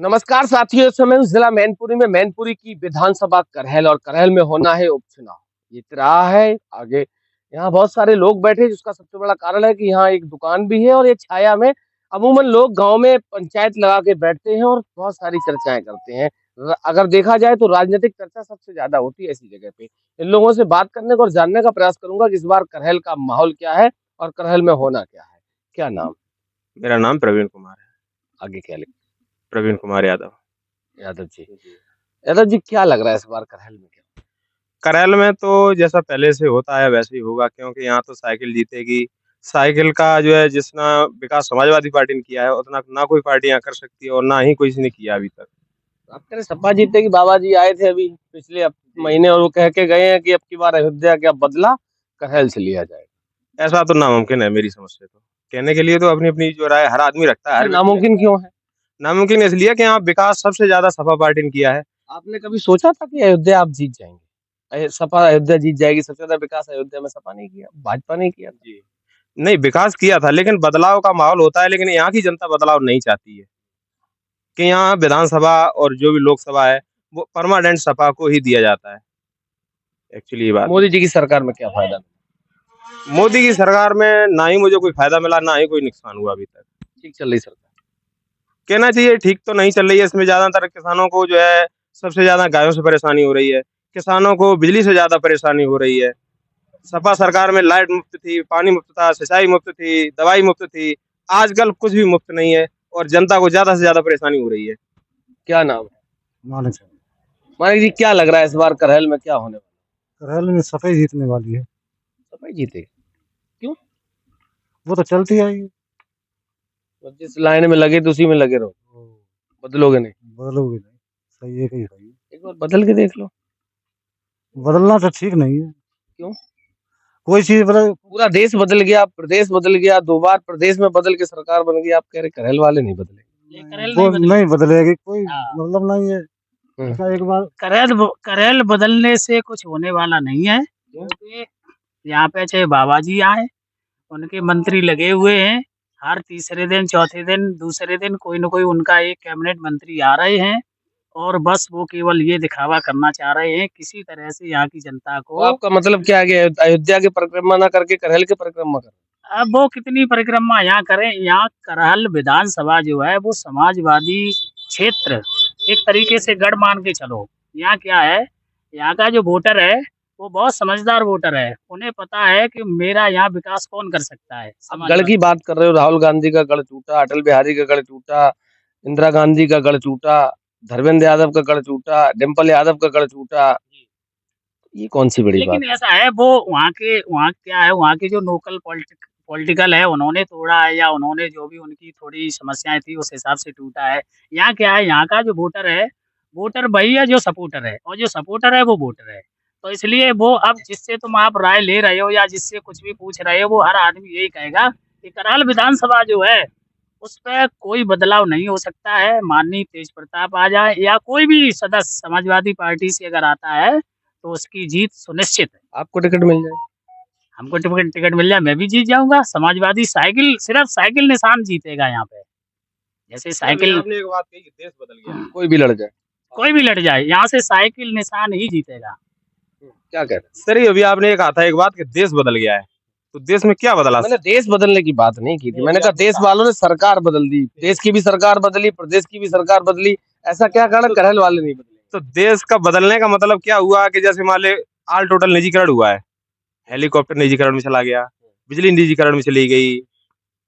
नमस्कार साथियों, इस समय जिला मैनपुरी में मैनपुरी की विधानसभा करहल और करहल में होना है उपचुनाव। जीत रहा है आगे। यहाँ बहुत सारे लोग बैठे, जिसका सबसे बड़ा कारण है कि यहाँ एक दुकान भी है और ये छाया में अमूमन लोग गांव में पंचायत लगा के बैठते हैं और बहुत सारी चर्चाएं करते हैं। अगर देखा जाए तो राजनीतिक चर्चा सबसे ज्यादा होती है ऐसी जगह पे। इन लोगों से बात करने का और जानने का प्रयास करूंगा कि इस बार करहल का माहौल क्या है और करहल में होना क्या है। क्या नाम? मेरा नाम प्रवीण कुमार है। आगे क्या लिख? प्रवीण कुमार यादव। यादव जी। यादव जी, क्या लग रहा है इस बार करहल में? क्या करैल में तो जैसा पहले से होता है वैसे ही होगा, क्योंकि यहाँ तो साइकिल जीतेगी। साइकिल का जो है जितना विकास समाजवादी पार्टी ने किया है उतना ना कोई पार्टी यहाँ कर सकती है और ना ही किसी ने किया अभी तक। आप कह रहे सपा जीतेगी? बाबा जी आए थे अभी पिछले महीने और वो कह के गए हैं कि अब की बार अयोध्या का बदला करहल से लिया जाएगा। ऐसा तो नामुमकिन है मेरी समझ से। तो कहने के लिए तो अपनी अपनी जो राय हर आदमी रखता है, हर व्यक्ति नामुमकिन क्यों है? नामुमकिन इसलिए कि यहाँ विकास सबसे ज्यादा सपा पार्टी ने किया है। आपने कभी सोचा था कि अयोध्या आप जीत जाएंगे? सपा अयोध्या जीत जाएगी? सबसे ज्यादा विकास अयोध्या में सपा नहीं किया, भाजपा नहीं किया था? जी नहीं, विकास किया था लेकिन बदलाव का माहौल होता है, लेकिन यहाँ की जनता बदलाव नहीं चाहती है कि यहाँ विधानसभा और जो भी लोकसभा है वो परमानेंट सपा को ही दिया जाता है। एक्चुअली ये बात मोदी जी की सरकार में क्या फायदा? मोदी की सरकार में ना ही मुझे कोई फायदा मिला ना ही कोई नुकसान हुआ अभी तक। ठीक चल रही सरकार? कहना चाहिए ठीक तो नहीं चल रही है। इसमें ज्यादातर किसानों को जो है सबसे ज्यादा गायों से परेशानी हो रही है, किसानों को बिजली से ज्यादा परेशानी हो रही है। सपा सरकार में लाइट मुफ्त थी, पानी मुफ्त था, सिंचाई मुफ्त थी, दवाई मुफ्त थी। आजकल कुछ भी मुफ्त नहीं है और जनता को ज्यादा से ज्यादा परेशानी हो रही है। क्या नाम है? मानिक है। मानिक जी, क्या लग रहा है इस बार करहल में क्या होने वाला? करहल में सफाई जीतने वाली है। सपा ही जीतेगी? क्यों? वो तो चलती आई है। तो जिस लाइन में लगे तो उसी में लगे रहो, बदलोगे नहीं? बदलोगे नहीं, सही है कि सही है। एक बार बदल के देख लो। बदलना तो ठीक नहीं है। क्यों? कोई चीज बदल। पूरा देश बदल गया, प्रदेश बदल गया, 2 बार प्रदेश में बदल के सरकार बन गई, आप कह रहे करहल वाले नहीं बदले? वो नहीं बदलेगी, कोई मतलब नहीं है। एक बार करहल बदलने से कुछ होने वाला नहीं है, क्योंकि यहाँ पे चाहे बाबा जी आए, उनके मंत्री लगे हुए हैं। हर तीसरे दिन, चौथे दिन, दूसरे दिन कोई न कोई उनका एक कैबिनेट मंत्री आ रहे हैं और बस वो केवल ये दिखावा करना चाह रहे हैं किसी तरह से यहाँ की जनता तो को। आपका मतलब क्या है कि अयोध्या की परिक्रमा ना करके करहल की परिक्रमा कर? अब वो कितनी परिक्रमा यहाँ करें, यहाँ करहल विधानसभा जो है वो समाजवादी क्षेत्र एक तरीके से गढ़ मान के चलो। यहाँ क्या है, यहाँ का जो वोटर है वो बहुत समझदार वोटर है। उन्हें पता है कि मेरा यहाँ विकास कौन कर सकता है। आप गढ़ की बात कर रहे हो, राहुल गांधी का गढ़ टूटा, अटल बिहारी का गढ़ टूटा, इंदिरा गांधी का गढ़ टूटा, धर्मेंद्र यादव का गढ़ टूटा, डिम्पल यादव का गढ़ टूटा, ये कौन सी बड़ी बात? लेकिन ऐसा है, वो वहाँ क्या है, वहाँ के जो लोकल पॉलिटिकल है उन्होंने तोड़ा है, या उन्होंने जो भी उनकी थोड़ी समस्याएं थी उस हिसाब से टूटा है। यहाँ क्या है, यहाँ का जो वोटर है, वोटर वही है जो सपोर्टर है, और जो सपोर्टर है वो वोटर है। तो इसलिए वो अब जिससे तुम आप राय ले रहे हो या जिससे कुछ भी पूछ रहे हो, वो हर आदमी यही कहेगा कि करहल विधानसभा जो है उस पर कोई बदलाव नहीं हो सकता है। माननीय तेज प्रताप आ जाए या कोई भी सदस्य समाजवादी पार्टी से अगर आता है तो उसकी जीत सुनिश्चित है। आपको टिकट मिल जाए? हमको टिकट मिल जाए मैं भी जीत जाऊंगा। समाजवादी साइकिल, सिर्फ साइकिल निशान जीतेगा यहाँ पे। जैसे साइकिल, आपने एक बात कही कि देश बदल गया। कोई भी लड़ जाए? कोई भी लड़ जाए, यहाँ से साइकिल निशान ही जीतेगा। क्या कह रहे हैं? सर अभी आपने एक कहा एक बात कि देश बदल गया है, तो देश में क्या बदला? मैंने देश बदलने की बात नहीं की थी, मैंने कहा देश वालों ने सरकार बदल दी, देश की भी सरकार बदली, प्रदेश की भी सरकार बदली। ऐसा क्या कारण करहल वाले नहीं बदले? तो देश का बदलने का मतलब क्या हुआ कि जैसे मान ले ऑल टोटल निजीकरण हुआ है। हेलीकॉप्टर निजीकरण में चला गया, बिजली निजीकरण में चली गई,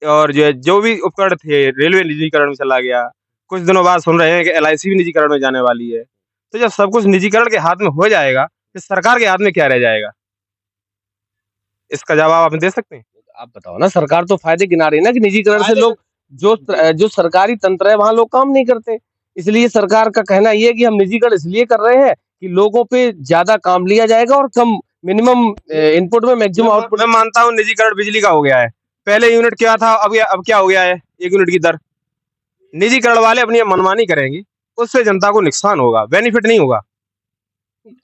और जो भी उपकरण थे रेलवे निजीकरण में चला गया। कुछ दिनों बाद सुन रहे हैं कि LIC भी निजीकरण में जाने वाली है। तो जब सब कुछ निजीकरण के हाथ में हो जाएगा तो सरकार के हाथ में क्या रह जाएगा? इसका जवाब आप दे सकते हैं? आप बताओ ना। सरकार तो फायदे गिना रही है ना कि निजीकरण से लोग, जो सरकारी तंत्र है वहां लोग काम नहीं करते, इसलिए सरकार का कहना ये है कि हम निजीकरण इसलिए कर रहे हैं कि लोगों पे ज्यादा काम लिया जाएगा और कम मिनिमम इनपुट में मैक्सिमम आउटपुट। मैं मानता हूँ निजीकरण बिजली का हो गया है। पहले यूनिट क्या था, अब क्या हो गया है, 1 यूनिट की दर। निजीकरण वाले अपनी मनमानी करेंगे, उससे जनता को नुकसान होगा, बेनिफिट नहीं होगा।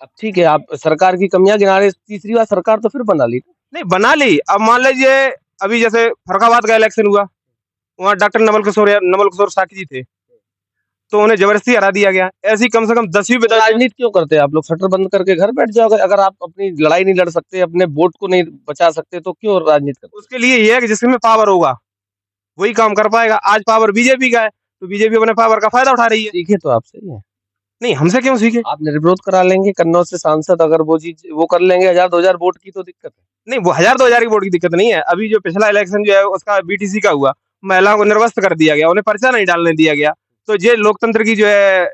अब ठीक है, आप सरकार की कमियां गिना रहे, तीसरी बार सरकार तो फिर बना ली। नहीं बना ली, अब मान लीजिए अभी जैसे फर्रुखाबाद का इलेक्शन हुआ, वहाँ डॉक्टर नवल किशोर साकी जी थे। तो उन्हें जबरदस्ती हरा दिया गया। ऐसी कम से कम 10वीं तो राजनीति क्यों करते हैं आप लोग? शटर बंद करके घर बैठ जाओ। अगर आप अपनी लड़ाई नहीं लड़ सकते, अपने वोट को नहीं बचा सकते, तो क्यों राजनीति करते? उसके लिए ये है कि जिसमें पावर होगा वही काम कर पाएगा। आज पावर बीजेपी का है तो बीजेपी अपने पावर का फायदा उठा रही है। सीखे तो आपसे ही है। नहीं, हमसे क्यों सीखे? आप निर्विरोध करा लेंगे कन्नौज से सांसद, अगर वो चीज वो कर लेंगे 1000-2000 वोट की तो दिक्कत है। नहीं, वो 1000-2000 की वोट की दिक्कत नहीं है। अभी जो पिछला इलेक्शन जो है उसका बीटीसी का हुआ, महिलाओं को निर्वस्त्र कर दिया गया, उन्हें पर्चा नहीं डालने दिया गया। तो ये लोकतंत्र की जो है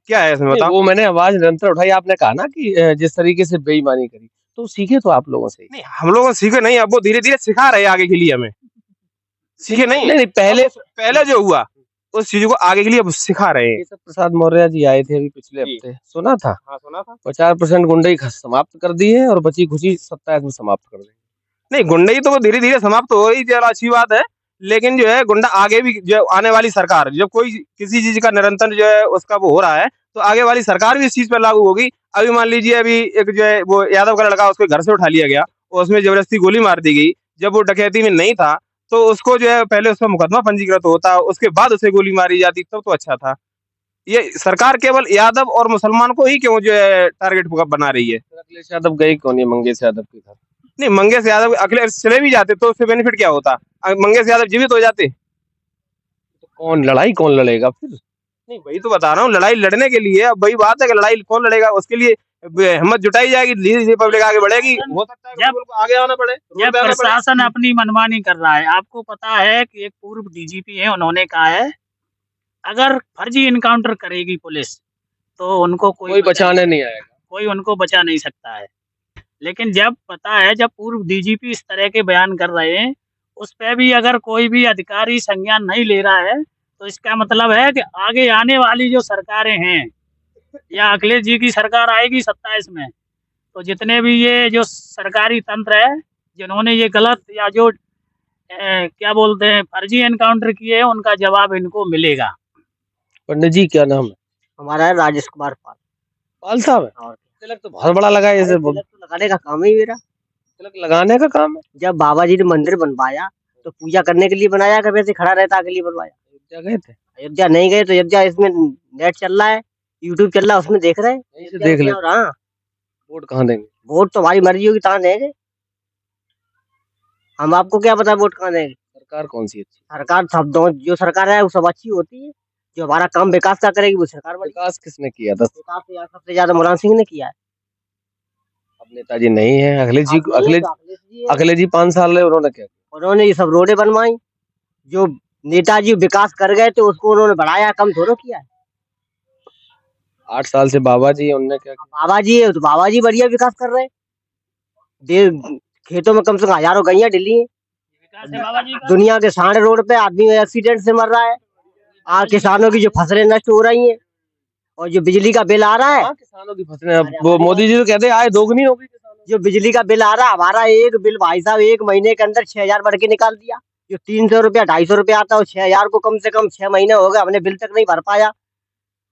क्या है इसमें नहीं, बताओ? वो मैंने आवाज निरंतर उठाई, आपने कहा ना कि जिस तरीके से बेईमानी करी, तो सीखे तो आप लोगों से ही। नहीं, हम लोगों सीखे नहीं, अब वो धीरे-धीरे सिखा रहे हैं आगे के लिए हमें। सीखे नहीं, नहीं, पहले जो हुआ उस चीज को आगे के लिए अब सिखा रहे हैं। केशव प्रसाद मौर्य जी आए थे अभी पिछले जी। हफ्ते, सुना था? हाँ, सुना था। 50% गुंडई समाप्त कर दी है और बची खुची सत्ता इसमें समाप्त कर देंगे। नहीं, गुंडई तो वो धीरे-धीरे समाप्त हो रही, चलो अच्छी बात है। लेकिन जो है गुंडा आगे भी जो आने वाली सरकार जब कोई किसी चीज का निरंतर जो है उसका वो हो रहा है तो आगे वाली सरकार भी इस चीज पर लागू होगी। अभी मान लीजिए अभी एक जो है वो यादव का लड़का उसके घर से उठा लिया गया और उसमें जबरदस्ती गोली मार दी गई। जब वो डकैती में नहीं था तो उसको जो है पहले उसका मुकदमा पंजीकृत होता, उसके बाद उसे गोली मारी जाती, तब तो अच्छा था। ये सरकार केवल यादव और मुसलमान को ही क्यों जो है टारगेट बना रही है? अखिलेश यादव गई कौन है मंगेश यादव के घर? नहीं, मंगेश यादव अखिलेश चले भी जाते तो उससे बेनिफिट क्या होता? मंगेश यादव जीवित हो जाते। तो कौन लड़ाई लड़ेगा फिर? नहीं, वही तो बता रहा हूँ, लड़ाई लड़ने के लिए अब वही बात है कि लड़ाई कौन लड़ेगा, उसके लिए हिम्मत जुटाई जाएगी, धीरे धीरे पब्लिक आगे बढ़ेगी। हो सकता है जब- को आगे आना पड़े, जब रोड पे आना पड़े। प्रशासन अपनी मनमानी कर रहा है, आपको पता है कि एक पूर्व डीजीपी है, उन्होंने कहा है अगर फर्जी इनकाउंटर करेगी पुलिस तो उनको कोई बचाने नहीं आएगा। कोई उनको बचा नहीं सकता है। लेकिन जब पता है जब पूर्व डीजीपी इस तरह के बयान कर रहे हैं, उस पे भी अगर कोई भी अधिकारी संज्ञान नहीं ले रहा है तो इसका मतलब है कि आगे आने वाली जो सरकारें हैं या अखिलेश जी की सरकार आएगी 27 में, तो जितने भी ये जो सरकारी तंत्र है जिन्होंने ये गलत या जो क्या बोलते हैं फर्जी एनकाउंटर किए हैं उनका जवाब इनको मिलेगा। पंडित जी क्या नाम है? हमारा है राजेश कुमार पाल। पाल साहब है? और तिलक तो बहुत बड़ा लगा है ऐसे बोल। तिलक तो लगाने का काम ही मेरा। तिलक लगाने का काम है। जब बाबा जी ने मंदिर बनवाया तो पूजा करने के लिए बनाया, कभी ऐसे खड़ा रहता के लिए बनवाया? अयोध्या गए थे? अयोध्या नहीं गए तो अयोध्या इसमें नेट चल रहा है, यूट्यूब चल रहा है, उसमें देख रहे हैं। यहीं से देख ले। और हाँ, वोट कहाँ देंगे? वोट तो हमारी मर्जी होगी कहाँ देंगे, हम आपको क्या पता वोट कहाँ देंगे। सरकार कौन सी अच्छी? सरकार सब जो सरकार है वो सब अच्छी होती है, जो हमारा काम विकास का करेगी वो सरकार बड़ी। विकास किसने किया? 10 विकास तो यार सबसे ज्यादा मुलायम सिंह ने किया है। अब नेताजी नहीं है। अखिलेश जी आप नहीं, तो अखिलेश जी है। अखिलेश जी 5 साल रहे, उन्होंने क्या किया? उन्होंने ये सब रोडें बनवाई, जो नेताजी विकास कर गए तो उसको उन्होंने बढ़ाया, कम थोड़ा किया है। 8 साल से बाबा जी है, उन्होंने क्या किया? बाबा जी है तो बाबा जी बढ़िया विकास कर रहे हैं। खेतों में कम से कम हजारों गैया डली हैं। दुनिया के 60 रोड पे आदमी एक्सीडेंट से मर रहा है। किसानों की जो फसलें नष्ट हो रही हैं और जो बिजली का बिल आ रहा है, हाँ, किसानों की फसलें वो मोदी जी तो कहते हैं आय दोगुनी होगी किसानों की। जो बिजली का बिल आ रहा है, हमारा एक बिल भाई साहब 1 महीने के अंदर 6000 बढ़ के निकाल दिया। जो 300 रुपया 250 रुपया आता है 6000 को कम से कम 6 महीने हो गए, हमने बिल तक नहीं भर पाया।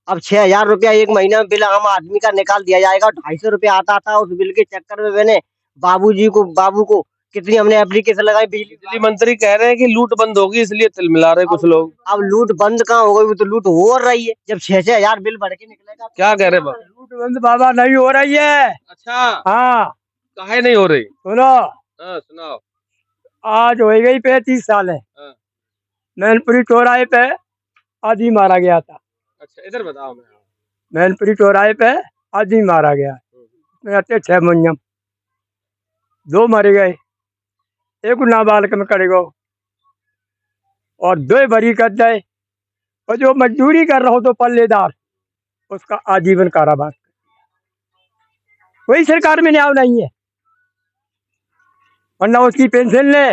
अब 6000 रुपया 1 महीने में बिल आम आदमी का निकाल दिया जाएगा। 250 रुपया आता था, उस बिल के चक्कर में मैंने बाबू को कितनी हमने एप्लीकेशन लगाई। बिजली मंत्री कह रहे हैं कि लूट बंद होगी इसलिए तिल मिला रहे कुछ लोग। अब लूट बंद कहाँ हो गई, वो तो लूट हो रही है। जब 6-6 हजार बिल भर के निकलेगा क्या कह रहे बाबा? लूट बंद बाबा नहीं हो रही है। अच्छा, हाँ काहे नहीं हो रही? सुनो, हाँ सुनाओ। आज हो गई 35 साल है। हाँ। मैनपुरी चौराहे पे आदमी मारा गया था। अच्छा इधर बताओ। मैनपुरी चौराहे पे आदमी मारा गया, मैं आते 6 मुंजम 2 मारे गए, एक नाबालिग में कर गो और 2 बरी कर दे, और जो मजदूरी कर रहा हो तो पल्लेदार उसका आजीवन कारावास। कोई सरकार में न्याय नहीं है, और न उसकी पेंशन ले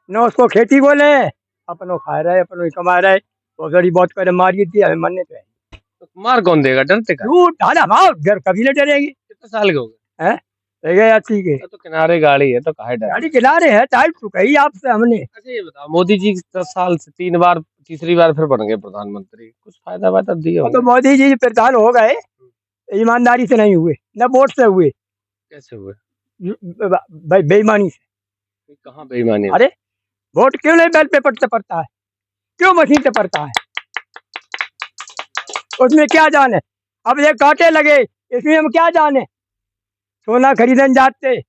न उसको खेती को ले, अपनों खा रहे अपनों ही कमा रहे। वो गड़ी बहुत करे मारिए थी, हमें मरने पे तो मार कौन देगा? डरते का? झूठ ढाला भाव डर कभी न डरेगी। कितने साल के हो गए? रह गए ठीक है, तो किनारे गाड़ी है तो काहे डर? गाड़ी किनारे है टाइट चुकाई आपसे हमने। अच्छा ये बताओ, मोदी जी 10 साल से 3 बार तीसरी बार फिर बन गए प्रधानमंत्री, कुछ फायदा वायदा दिए तो होंगे? मोदी जी प्रधान हो गए, ईमानदारी से नहीं हुए, न वोट से हुए, कैसे हुए? बेईमानी से। कहाँ बेईमानी? अरे वोट क्यों नहीं बैलेट पेपर से पड़ता है, क्यों मशीन से पड़ता है? उसमें क्या जाने, अब ये कांटे लगे इसमें हम क्या जाने। सोना खरीदन जाते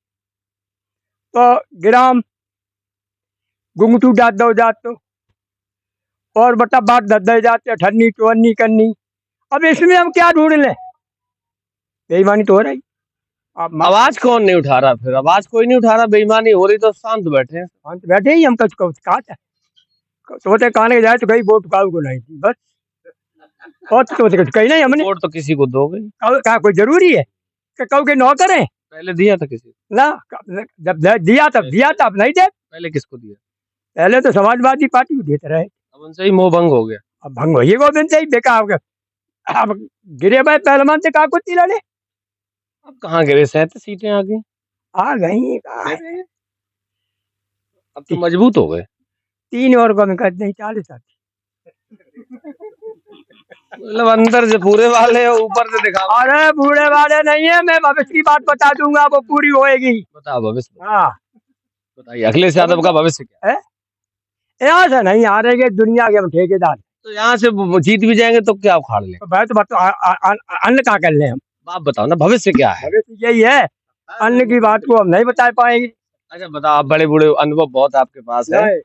तो ग्राम घुंघटू डाट दो जातो और बटा बाट दे जाते ठन्नी टोन्नी करनी। अब इसमें हम क्या ढूंढ लें, बेईमानी तो हो रही। अब आवाज कौन नहीं उठा रहा? फिर आवाज कोई नहीं उठा रहा, बेईमानी हो रही तो शांत बैठे हैं। हम तो बैठे ही, हम कुछ कहा था सोते काने के जाए तो कहीं वोट काऊ को नहीं थी बस, और तो सोते कुछ कहीं नहीं हमने। वोट तो किसी को दोगे, क्या कोई जरूरी है कि कऊ के नौकर है पहले दिया था किसी को? ना, जब दिया तब दिया था, अब नहीं दे। पहले किसको दिया? पहले तो समाजवादी पार्टी को देते रहे, अब उनसे ही मोह भंग हो गया। अब भंग हो ये गोविंद से ही बेकार हो गया। अब गिरे भाई पहलवान से कहा कुछ लड़े, अब कहाँ गिरे, 37 सीटें आ गई, आ गई कहाँ है? अब तो मजबूत हो गए। 3 और कम कर दें 40 आती। मतलब अंदर से पूरे वाले हो, ऊपर से दिखाओ। अरे बूढ़े वाले नहीं है, मैं भविष्य की बात बता दूंगा, वो पूरी होएगी। बताओ भविष्य, हाँ बताइए अखिलेश यादव का भविष्य क्या है? यहाँ से नहीं आ रहे दुनिया के हम ठेकेदार। तो यहाँ से वो जीत भी जाएंगे तो क्या उखाड़ लें? तो भाई तो बात अन्न का कर ले हम, आप बताओ ना भविष्य क्या है? भविष्य यही है, अन्न की बात को हम नहीं बता पाएंगे। अच्छा बताओ, आप बड़े बूढ़े अनुभव बहुत आपके पास है। नहीं,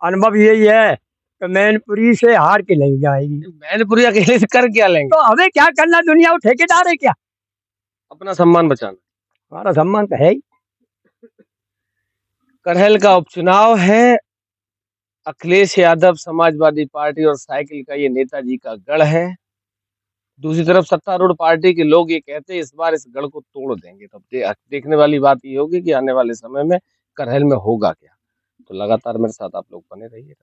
अनुभव यही है कि मैनपुरी से हार के नहीं जाएगी। मैनपुरी अकेले से कर क्या लेंगे? तो हमें क्या करना, दुनिया वो ठेकेदार है क्या? अपना सम्मान बचाना। हमारा सम्मान तो है ही। करहल का उपचुनाव है, अखिलेश यादव समाजवादी पार्टी और साइकिल का ये नेताजी का गढ़ है। दूसरी तरफ सत्तारूढ़ पार्टी के लोग ये कहते हैं इस बार इस गढ़ को तोड़ देंगे। तब देखने वाली बात ये होगी कि आने वाले समय में करहल में होगा क्या। तो लगातार मेरे साथ आप लोग बने रहिए।